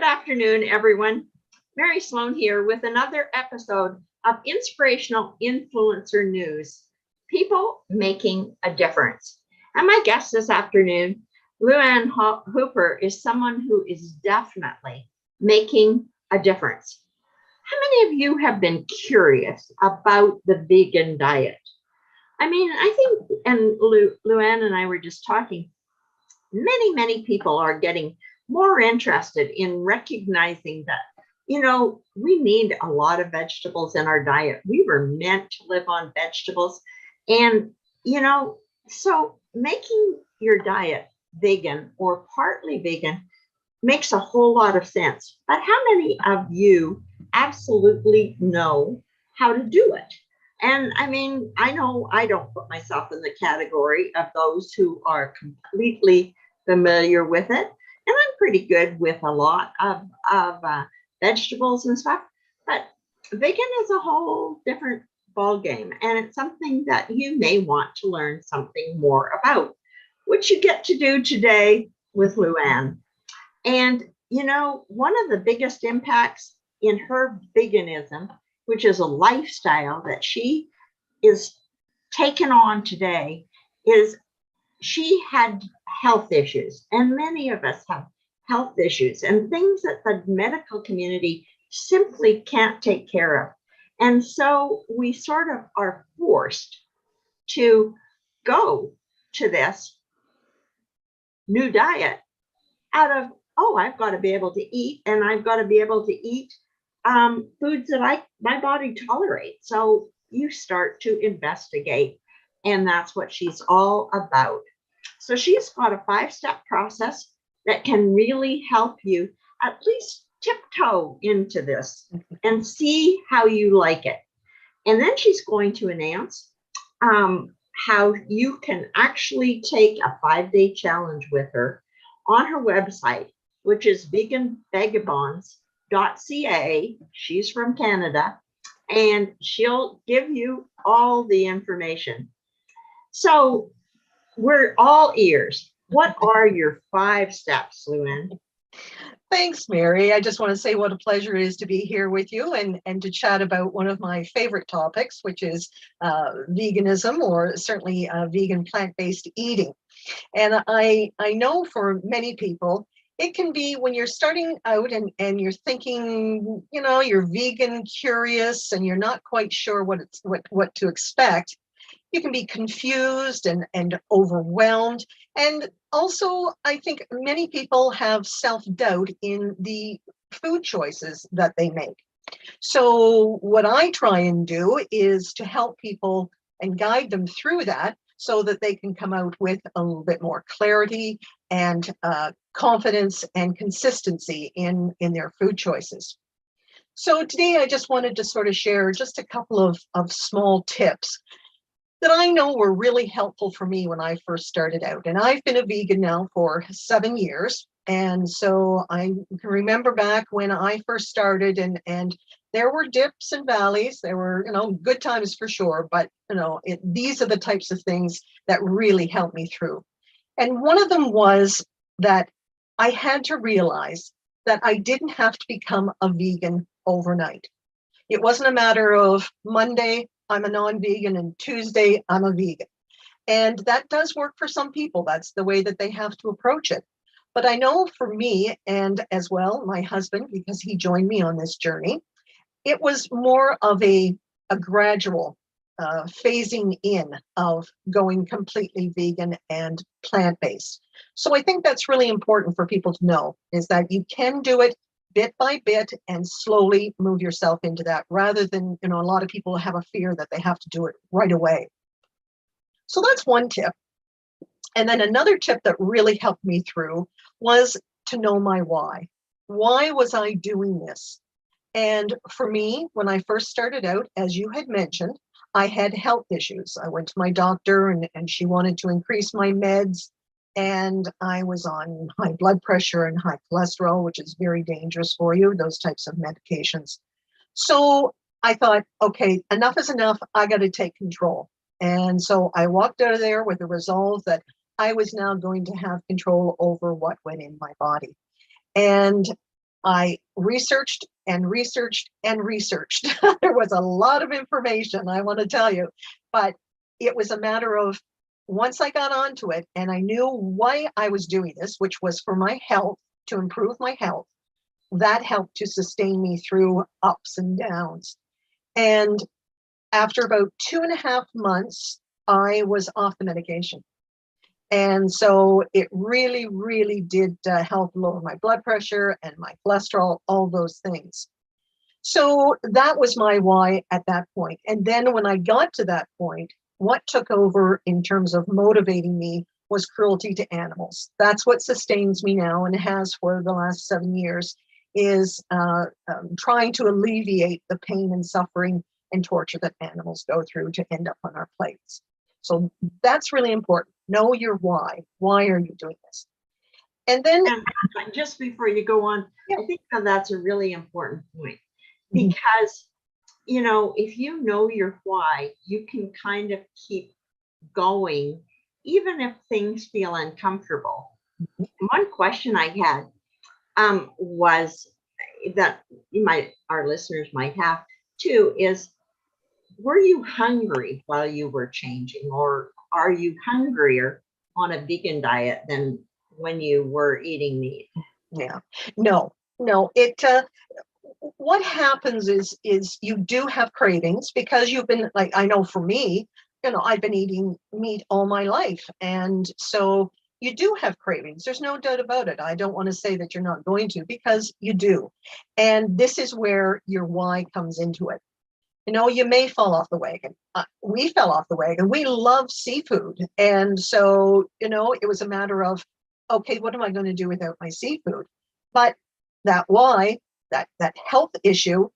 Good afternoon, everyone. Mary Sloan here with another episode of Inspirational Influencer News, people making a difference. And my guest this afternoon, Luann Hooper, is someone who is definitely making a difference. How many of you have been curious about the vegan diet? I think, and Luann and I were just talking, many people are getting more interested in recognizing that, we need a lot of vegetables in our diet. We were meant to live on vegetables. And, so making your diet vegan or partly vegan makes a whole lot of sense. But how many of you absolutely know how to do it? And I know I don't put myself in the category of those who are completely familiar with it. And I'm pretty good with a lot of vegetables and stuff. But vegan is a whole different ball game. And it's something that you may want to learn something more about, which you get to do today with Luann. And, one of the biggest impacts in her veganism, which is a lifestyle that she is taken on today, is she had health issues, and many of us have health issues and things that the medical community simply can't take care of. And so we sort of are forced to go to this new diet out of, I've got to be able to eat, and I've got to be able to eat foods that my body tolerates. So you start to investigate, and that's what she's all about. So she's got a 5-step process that can really help you at least tiptoe into this and see how you like it. And then she's going to announce how you can actually take a 5-day challenge with her on her website, which is veganvagabonds.ca. She's from Canada, and she'll give you all the information. So we're all ears. What are your 5 steps, Luann? Thanks, Mary. I just want to say what a pleasure it is to be here with you and to chat about one of my favorite topics, which is veganism, or certainly vegan plant-based eating. And I know for many people, it can be when you're starting out and you're thinking, you're vegan curious and you're not quite sure what to expect. You can be confused and overwhelmed. And also, I think many people have self-doubt in the food choices that they make. So what I try and do is to help people and guide them through that so that they can come out with a little bit more clarity and confidence and consistency in their food choices. So today I just wanted to sort of share just a couple of small tips that I know were really helpful for me when I first started out. And I've been a vegan now for 7 years. And so I can remember back when I first started, and there were dips and valleys. There were, good times for sure. But, these are the types of things that really helped me through. And one of them was that I had to realize that I didn't have to become a vegan overnight. It wasn't a matter of Monday, I'm a non-vegan, and Tuesday, I'm a vegan. And that does work for some people. That's the way that they have to approach it. But I know for me, and as well, my husband, because he joined me on this journey, it was more of a gradual phasing in of going completely vegan and plant-based. So I think that's really important for people to know, is that you can do it bit by bit and slowly move yourself into that, rather than, a lot of people have a fear that they have to do it right away. So that's one tip. And then another tip that really helped me through was to know my why. Why was I doing this? And for me, when I first started out, as you had mentioned, I had health issues. I went to my doctor and she wanted to increase my meds. And I was on high blood pressure and high cholesterol, which is very dangerous for you, those types of medications. So I thought, okay, enough is enough. I got to take control. And so I walked out of there with a resolve that I was now going to have control over what went in my body. And I researched and researched and researched. There was a lot of information, I want to tell you, but it was a matter of once I got onto it and I knew why I was doing this, which was for my health, to improve my health, that helped to sustain me through ups and downs. And after about 2.5 months, I was off the medication. And so it really, really did help lower my blood pressure and my cholesterol, all those things. So that was my why at that point. And then when I got to that point, what took over in terms of motivating me was cruelty to animals. That's what sustains me now and has for the last 7 years, is trying to alleviate the pain and suffering and torture that animals go through to end up on our plates. So that's really important. Know your why. Why are you doing this? And then, And just before you go on, yeah. I think that that's a really important point, Mhm. because, you know, if you know your why, you can kind of keep going, even if things feel uncomfortable. One question I had was that our listeners might have too is, were you hungry while you were changing, or are you hungrier on a vegan diet than when you were eating meat? Yeah, no, no. What happens is you do have cravings because you've been, like, I know for me, I've been eating meat all my life, and so you do have cravings. There's no doubt about it. I don't want to say that you're not going to, because you do, and this is where your why comes into it. You may fall off the wagon. We fell off the wagon. We love seafood, and so it was a matter of, okay, what am I going to do without my seafood? But that why, that health issue,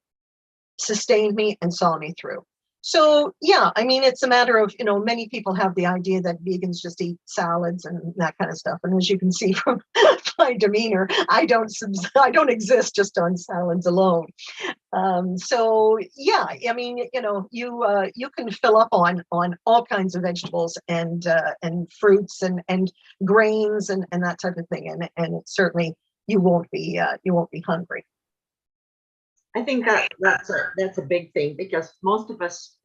sustained me and saw me through. So yeah, I mean, it's a matter of, many people have the idea that vegans just eat salads and that kind of stuff. And as you can see from my demeanor, I don't exist just on salads alone. So yeah, I mean, you can fill up on all kinds of vegetables and fruits and grains and that type of thing, and certainly you won't be hungry. I think that's a big thing, because most of us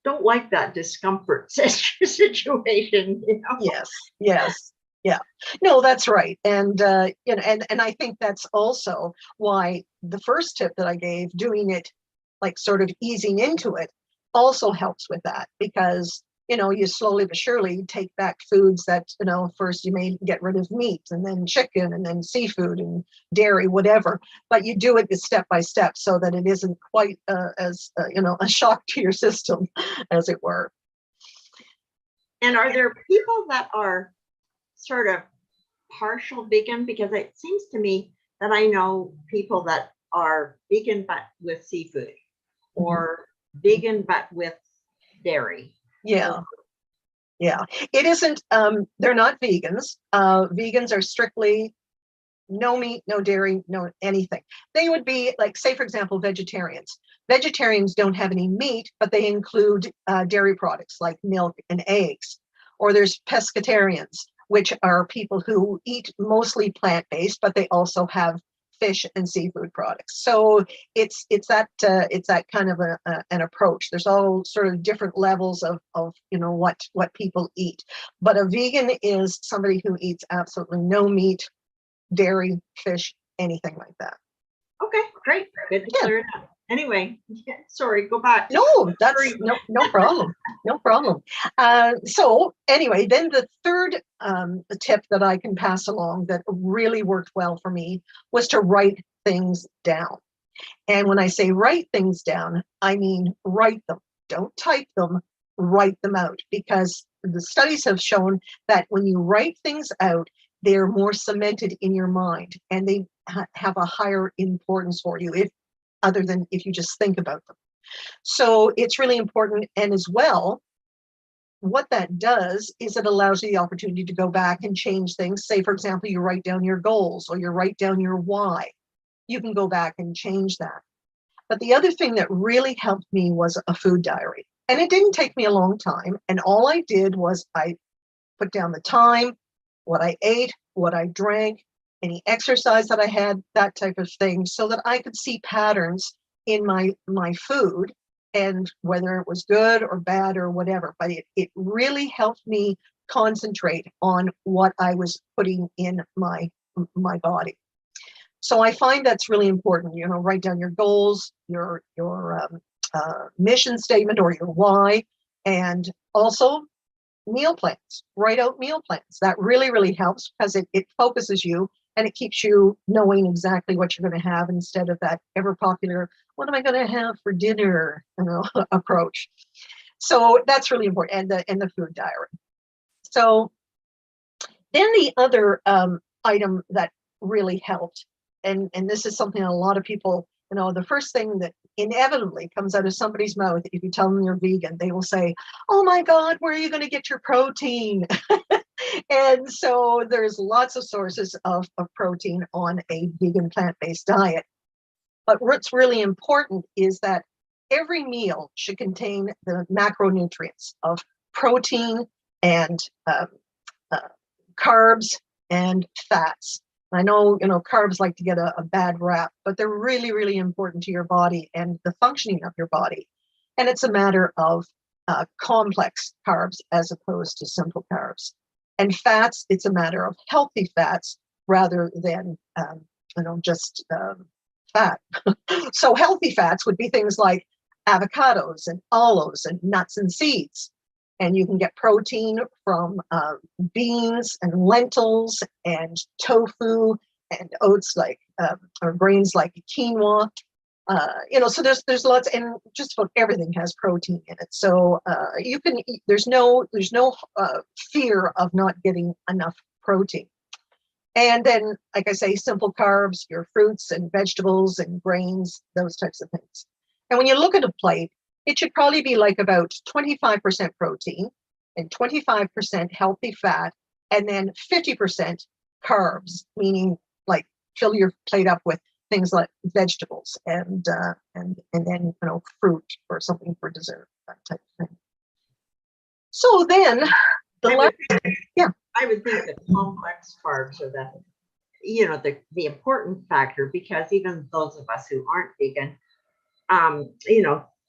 don't like that discomfort situation. Yes, yes, yeah. No, that's right. And and I think that's also why the first tip that I gave, doing it like sort of easing into it, also helps with that, because you slowly but surely take back foods that, first you may get rid of meat and then chicken and then seafood and dairy, whatever, but you do it step by step so that it isn't quite as a shock to your system, as it were. And are there people that are sort of partial vegan? Because it seems to me that I know people that are vegan but with seafood, or vegan but with dairy. Yeah. Yeah, it isn't, they're not vegans. Vegans are strictly no meat, no dairy, no anything. They would be like, say, for example, vegetarians. Vegetarians don't have any meat, but they include dairy products like milk and eggs. Or there's pescatarians, which are people who eat mostly plant-based, but they also have fish and seafood products. So it's that kind of an approach. There's all sort of different levels of what people eat. But a vegan is somebody who eats absolutely no meat, dairy, fish, anything like that. Okay, great. Good to Yeah. clear it up. Anyway, sorry, go back. No, that's no problem. No problem. So anyway, then the third tip that I can pass along that really worked well for me was to write things down. And when I say write things down, I mean write them. Don't type them, write them out, because the studies have shown that when you write things out, they're more cemented in your mind, and they have a higher importance for you, other than if you just think about them. So it's really important. And as well, what that does is it allows you the opportunity to go back and change things. Say, for example, you write down your goals or you write down your why. You can go back and change that. But the other thing that really helped me was a food diary. And it didn't take me a long time. And all I did was I put down the time, what I ate, what I drank, any exercise that I had, that type of thing, so that I could see patterns in my food and whether it was good or bad or whatever. But it really helped me concentrate on what I was putting in my body. So I find that's really important. Write down your goals, your mission statement or your why, and also meal plans. Write out meal plans. That really, really helps because it focuses you and it keeps you knowing exactly what you're going to have instead of that ever popular, what am I going to have for dinner, approach. So that's really important, and the food diary. So then the other item that really helped, and this is something a lot of people, the first thing that inevitably comes out of somebody's mouth, if you tell them you're vegan, they will say, oh my God, where are you going to get your protein? And so there's lots of sources of protein on a vegan plant-based diet. But what's really important is that every meal should contain the macronutrients of protein and carbs and fats. I know, carbs like to get a bad rap, but they're really, really important to your body and the functioning of your body. And it's a matter of complex carbs as opposed to simple carbs. And fats, it's a matter of healthy fats rather than, just fat. So healthy fats would be things like avocados and olives and nuts and seeds. And you can get protein from beans and lentils and tofu and oats or grains like quinoa. So there's lots, and just about everything has protein in it. So you can eat, there's no fear of not getting enough protein. And then, like I say, simple carbs, your fruits and vegetables and grains, those types of things. And when you look at a plate, it should probably be like about 25% protein and 25% healthy fat, and then 50% carbs, meaning like fill your plate up with things like vegetables and then fruit or something for dessert, that type of thing. So then I would think that complex carbs are the important factor, because even those of us who aren't vegan,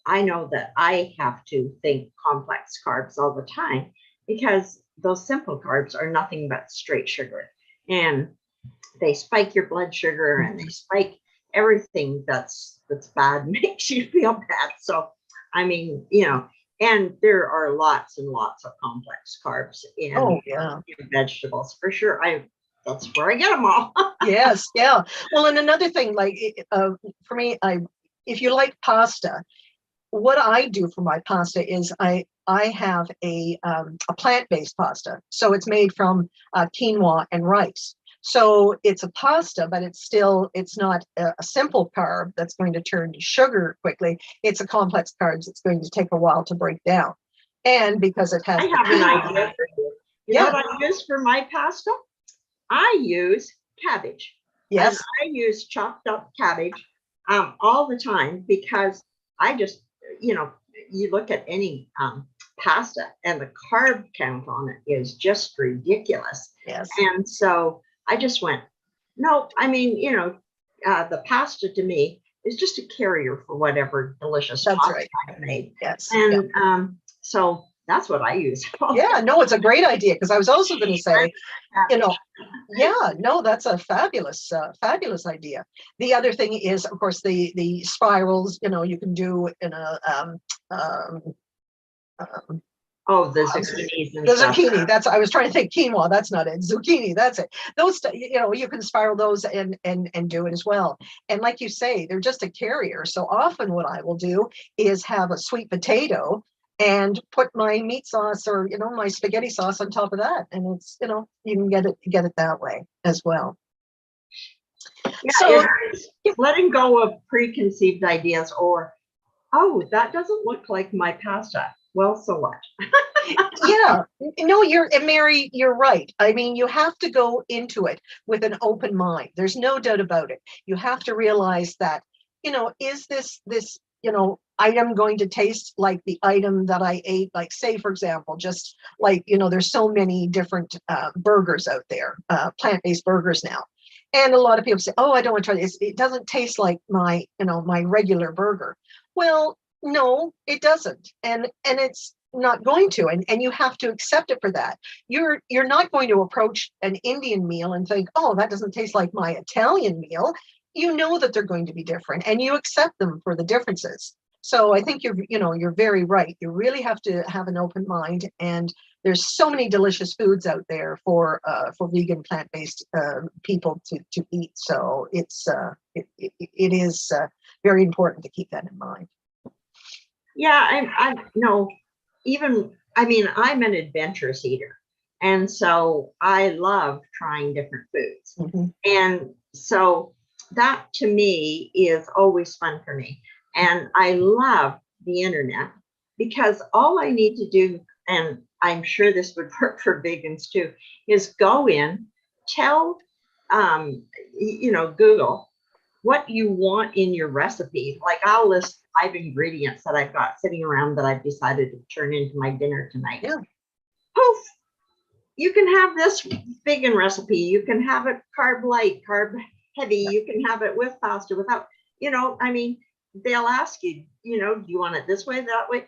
I know that I have to think complex carbs all the time, because those simple carbs are nothing but straight sugar, and they spike your blood sugar and they spike everything that's bad, makes you feel bad. So, I mean, and there are lots and lots of complex carbs in vegetables for sure. That's where I get them all. Yes, yeah. Well, and another thing, like for me, if you like pasta, what I do for my pasta is I have a plant-based pasta. So it's made from quinoa and rice. So it's a pasta, but it's not a simple carb that's going to turn to sugar quickly. It's a complex carb that's going to take a while to break down. And because it has, I have an idea for you. You know what I use for my pasta? I use cabbage. Yes. And I use chopped up cabbage all the time, because I just, you look at any pasta and the carb count on it is just ridiculous. Yes. And so I just went, no, I mean, the pasta to me is just a carrier for whatever delicious pasta I've made. Yes. And so that's what I use. Yeah, no, it's a great idea, because I was also going to say, that's a fabulous idea. The other thing is, of course, the spirals, you can do in a the zucchinis and the stuff. Zucchini. I was trying to think quinoa. That's not it. Zucchini. That's it. Those, you can spiral those and do it as well. And like you say, they're just a carrier. So often what I will do is have a sweet potato and put my meat sauce or, my spaghetti sauce on top of that. And it's, you can get it that way as well. Yeah, so letting go of preconceived ideas, or, oh, that doesn't look like my pasta. Well, so what? Yeah, no, Mary, you're right. I mean, you have to go into it with an open mind. There's no doubt about it. You have to realize that, is this, item going to taste like the item that I ate? Like, say, for example, just like, there's so many different burgers out there, plant-based burgers now. And a lot of people say, "Oh, I don't want to try this. It doesn't taste like my, my regular burger." Well, no, it doesn't, and it's not going to, and you have to accept it for that. You're not going to approach an Indian meal and think, "Oh, that doesn't taste like my Italian meal." You know that they're going to be different, and you accept them for the differences. So I think you're very right. You really have to have an open mind, and there's so many delicious foods out there for vegan plant-based people to eat. So it is very important to keep that in mind. Yeah, I no, even I mean, I'm an adventurous eater, and so I love trying different foods. Mm-hmm. And so that to me is always fun for me. And I love the internet because all I need to do, and I'm sure this would work for vegans too, is go in, tell Google what you want in your recipe. Like I'll list 5 ingredients that I've got sitting around that I've decided to turn into my dinner tonight. Yeah. Poof! You can have this vegan recipe. You can have it carb light, carb heavy. You can have it with pasta, without, I mean, they'll ask you, do you want it this way, that way?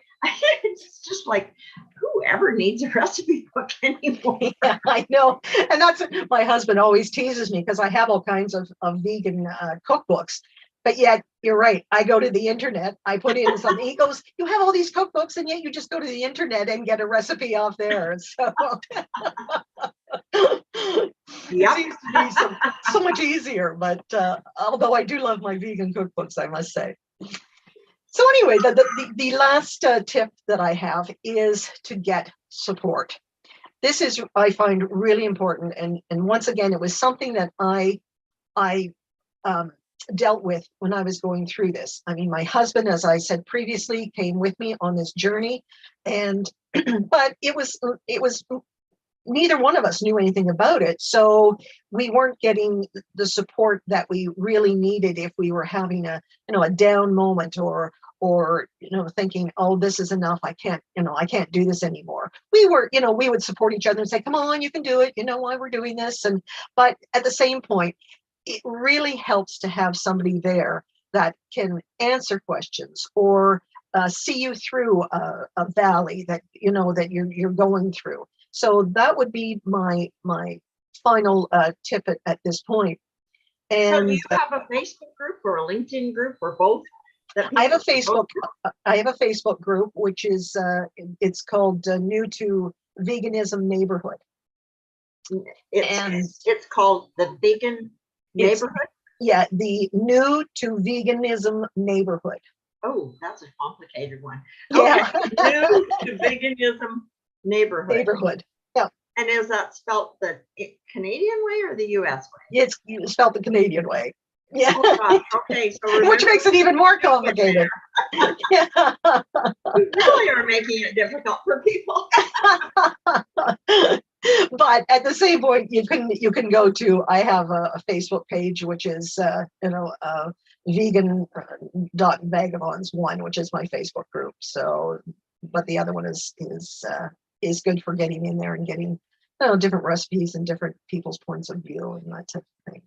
It's just like, whoever needs a recipe book anymore? Yeah, I know. And that's, my husband always teases me because I have all kinds of vegan cookbooks. But yet, you're right. I go to the internet, I put in something. He goes, "You have all these cookbooks, and yet you just go to the internet and get a recipe off there." So it seems to be so much easier. But although I do love my vegan cookbooks, I must say. So anyway, the last tip that I have is to get support. This is, I find, really important. And once again, it was something that I dealt with when I was going through this. I mean, my husband, as I said previously, came with me on this journey, and but it was neither one of us knew anything about it, so we weren't getting the support that we really needed if we were having a down moment, or thinking, "Oh, this is enough. I can't do this anymore." We would support each other and say, "Come on, you can do it. You know why we're doing this." But at the same point, it really helps to have somebody there that can answer questions, or see you through a valley that that you're going through. So that would be my final tip at this point. So do And you have a Facebook group or a LinkedIn group or both? I have a Facebook group, which is it's called New to Veganism Neighborhood. It's called the Vegan Neighborhood? Yeah, the New to Veganism Neighborhood. Oh, that's a complicated one. Yeah. Okay. New to Veganism Neighborhood. Yeah. And is that spelled the Canadian way or the US way? It's spelled the Canadian way. Yeah. Oh, gosh. Okay. So which makes it even more complicated. Yeah. We really are making it difficult for people. But at the same point, you can go to, I have a Facebook page, which is vegan.vagabonds1, which is my Facebook group. So, but the other one is good for getting in there and getting different recipes and different people's points of view and that type of thing.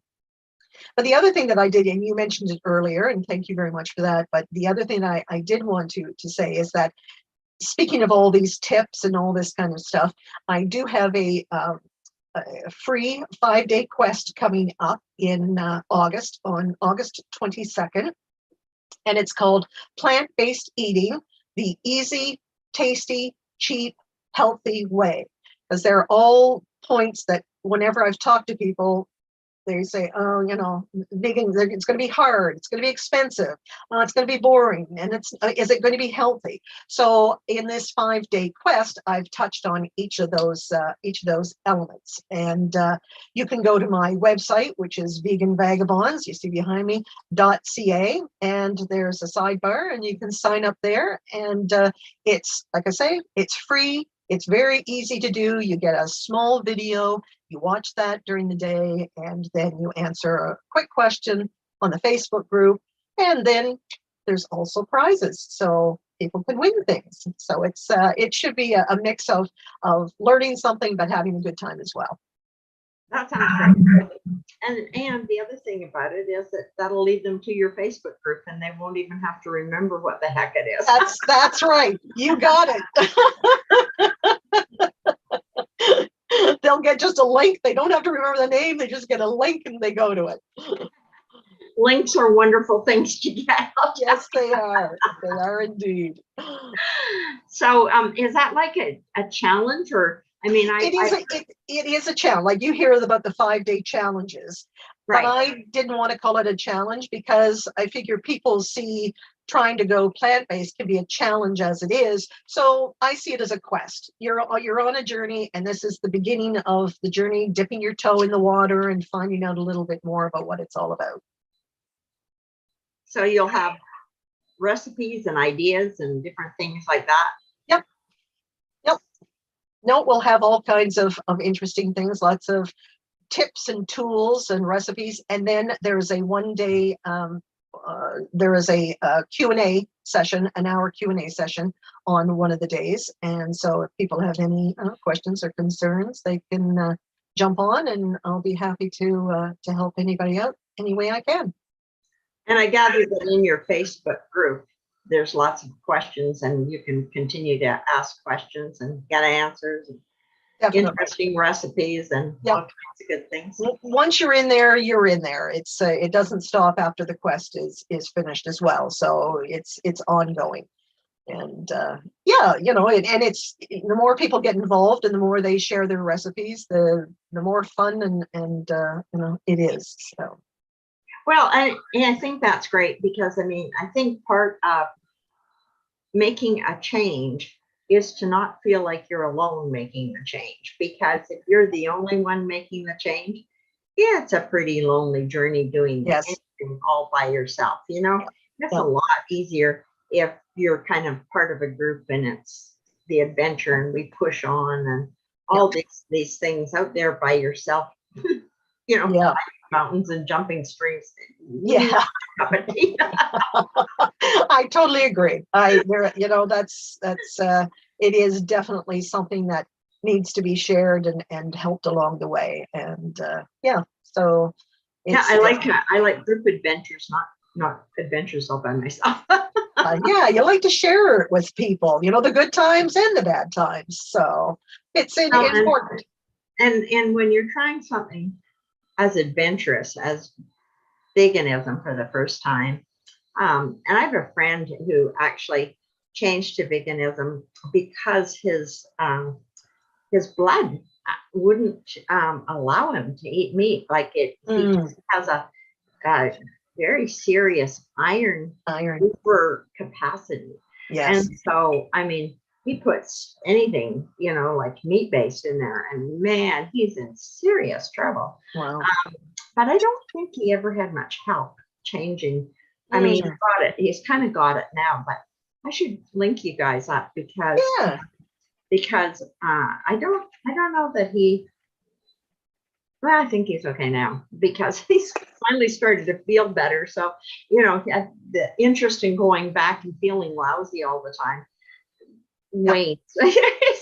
But the other thing that I did, and you mentioned it earlier, and thank you very much for that. But the other thing I did want to say is that, speaking of all these tips and all this kind of stuff, I do have a free 5-day quest coming up in August, on August 22nd. And it's called Plant-Based Eating, the Easy, Tasty, Cheap, Healthy Way. Because they're all points that whenever I've talked to people, they say, "Oh, vegan, it's going to be hard. It's going to be expensive. It's going to be boring. And is it going to be healthy?" So in this 5-day quest, I've touched on each of those elements. And you can go to my website, which is Vegan Vagabonds, you see behind me, .ca, and there's a sidebar, and you can sign up there. And it's, like I say, it's free. It's very easy to do. You get a small video, you watch that during the day, and then you answer a quick question on the Facebook group. And then there's also prizes, so people can win things. So it should be a mix of learning something, but having a good time as well. That sounds great. And the other thing about it is that that'll lead them to your Facebook group, and they won't even have to remember what the heck it is. That's right. You got it. They'll get just a link. They don't have to remember the name. They just get a link and they go to it. Links are wonderful things to get. Yes, they are. They are indeed. So is that like a challenge, or I mean, it is a challenge. Like you hear about the 5-day challenges, right. but I didn't want to call it a challenge because I figure people see trying to go plant-based can be a challenge as it is. So I see it as a quest. You're on a journey, and this is the beginning of the journey, dipping your toe in the water and finding out a little bit more about what it's all about. So you'll have recipes and ideas and different things like that. Yep. No, we'll have all kinds of interesting things, lots of tips and tools and recipes. And then there's a one-day, there is a Q&A session, an hour Q&A session on one of the days. And so if people have any questions or concerns, they can jump on, and I'll be happy to help anybody out any way I can. And I gather that in your Facebook group, there's lots of questions, and you can continue to ask questions and get answers and Definitely. interesting recipes and all kinds of good things. Once you're in there, you're in there. It's it doesn't stop after the quest is finished as well. So it's ongoing. And yeah, you know, and it's the more people get involved and the more they share their recipes, the more fun and you know it is. So. Well, and I think that's great, because I mean, I think part of making a change is to not feel like you're alone making the change, because if you're the only one making the change, yeah, it's a pretty lonely journey doing anything all by yourself. You know, it's a lot easier if you're kind of part of a group and it's the adventure and we push on and all these things out there by yourself. You know, mountains and jumping streams. Yeah. I totally agree. You know, that's it is definitely something that needs to be shared and helped along the way. And so I like group adventures, not adventures all by myself. You like to share it with people, you know, the good times and the bad times. So it's important. And when you're trying something as adventurous as veganism for the first time, and I have a friend who actually changed to veganism because his blood wouldn't allow him to eat meat. Like he has a very serious iron over capacity. Yes. And so, I mean, he puts anything, you know, like meat-based in there, and man, he's in serious trouble. Wow. But I don't think he ever had much help changing. I mean, he's kind of got it now, but I should link you guys up because I don't know that he, well, I think he's okay now because he's finally started to feel better. So, you know, the interest in going back and feeling lousy all the time wanes.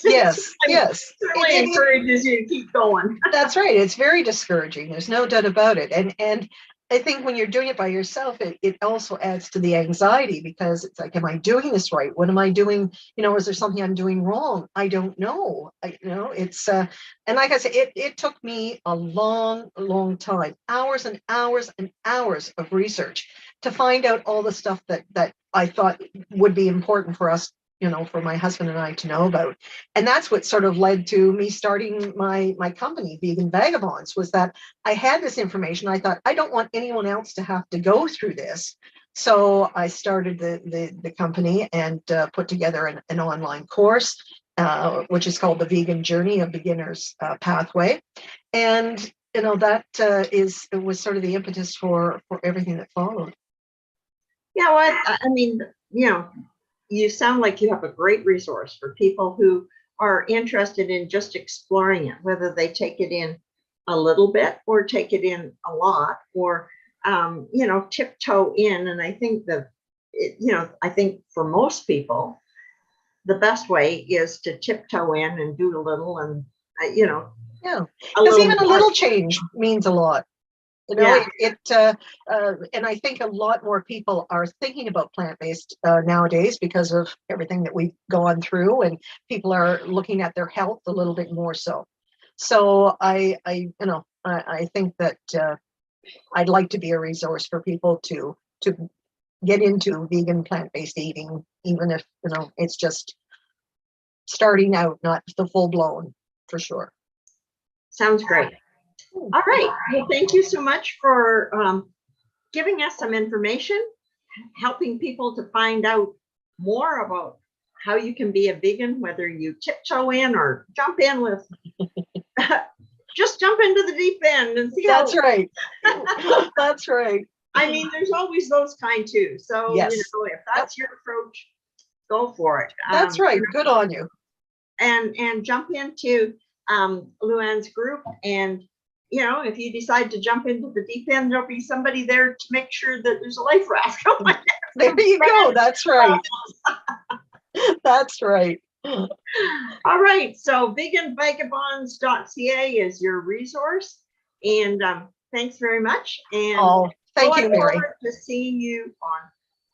Yes. It really encourages you to keep going. That's right. It's very discouraging. There's no doubt about it. And I think when you're doing it by yourself, it also adds to the anxiety, because it's like, am I doing this right? What am I doing? You know, is there something I'm doing wrong? I don't know. It's and like I said, it took me a long time, hours and hours and hours of research to find out all the stuff that I thought would be important for us, you know, for my husband and I to know about. And that's what sort of led to me starting my company, Vegan Vagabonds, was that I had this information. I thought, I don't want anyone else to have to go through this. So I started the company and put together an online course, which is called the Vegan Journey, a Beginner's Pathway. And, you know, that it was sort of the impetus for everything that followed. Yeah, well, I mean, you know, you sound like you have a great resource for people who are interested in just exploring it, whether they take it in a little bit or take it in a lot, or you know, tiptoe in. And I think I think for most people, the best way is to tiptoe in and do a little and you know, Yeah, a because little even a more. little change means a lot. You know, Yeah. and I think a lot more people are thinking about plant-based nowadays because of everything that we've gone through, and people are looking at their health a little bit more so. So I think that I'd like to be a resource for people to get into vegan plant-based eating, even if, it's just starting out, not the full blown, for sure. Sounds great. Hmm. All right. Well, thank you so much for giving us some information, helping people to find out more about how you can be a vegan, whether you tiptoe in or jump in with, just jump into the deep end and see That's how. right. That's right. I mean, there's always those kind too. So, Yes. if that's your approach, go for it. That's right. Good on you. And jump into Luann's group. And if you decide to jump into the deep end, there'll be somebody there to make sure that there's a life raft going. There you go. That's right. That's right. All right. So veganvagabonds.ca is your resource. And thanks very much. And Oh, thank you, look Mary. forward to seeing you on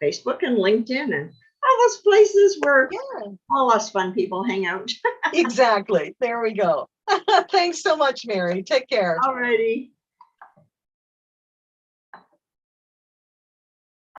Facebook and LinkedIn and all those places where Yeah, all us fun people hang out. exactly. There we go. Thanks so much, Mary. Take care. All righty.